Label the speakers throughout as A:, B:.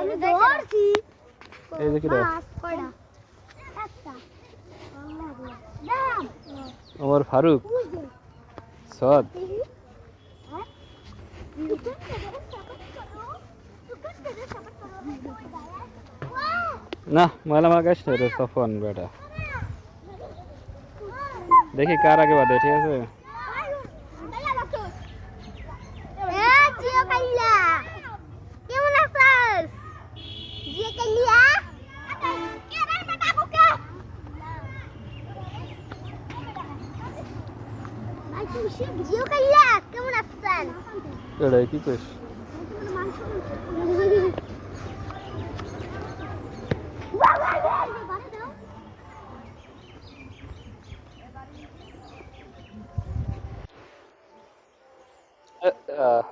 A: আমি ধরছি
B: এই যে কিরা
A: কয়টা একটা
B: ওমর ফারুক সদ না ময়লা মাগাস না রে সফন বেটা দেখি কার আগে বাদে ঠিক আছে
A: কেমন আছেন
B: এটাই কি কইস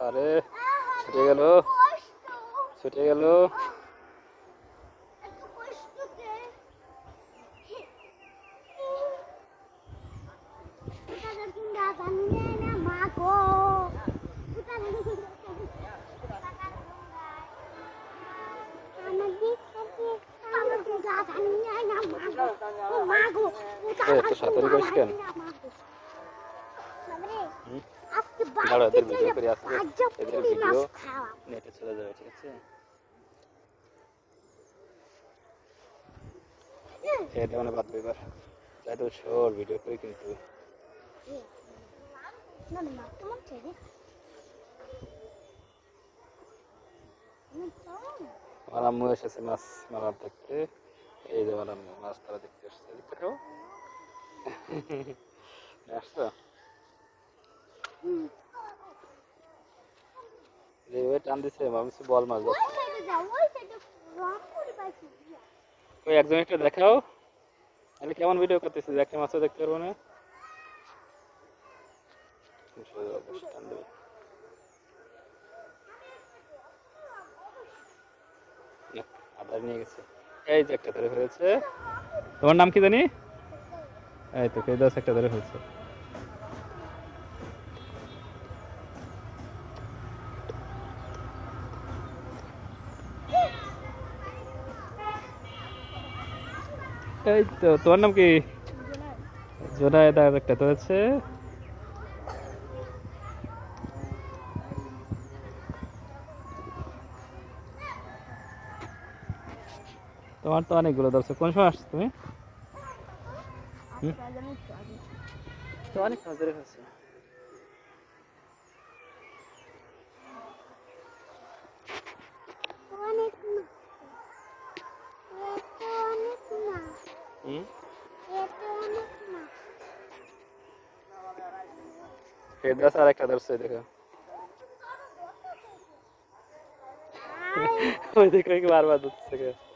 B: আরে ছুটে গেল ছুটে গেল তো সাঁতারি করিস কেন দাঁড়া এদের ভিডিও করে আসবে এদের ভিডিও নেটে চলে যাবে ঠিক আছে এটা মানে বাদ এবার তাই তো শোর ভিডিও করি কিন্তু আমার আম্মু এসেছে মাছ মারার দেখতে এই যে আমার আম্মু মাছ ধরা দেখতে এসেছে দেখতে খাও আসছো টান দিছে ভাবছি বল মাছ ওই একজন একটা দেখাও তাহলে কেমন ভিডিও করতেছে একটা মাছও দেখতে পারবো না আদার নিয়ে গেছে এই যে একটা ধরে ফেলেছে তোমার নাম কি জানি এই তো কে দাস একটা ধরে ফেলছে এই তো তোমার নাম কি জোনায়েদ আর একটা ধরেছে তোমার তো অনেকগুলো ধরছে কোন সময় আসছো তুমি তো অনেক মাছ ধরে ফেলছে ফেরদাস আর একটা ধরছে দেখো ওই দেখো বারবার ধরছে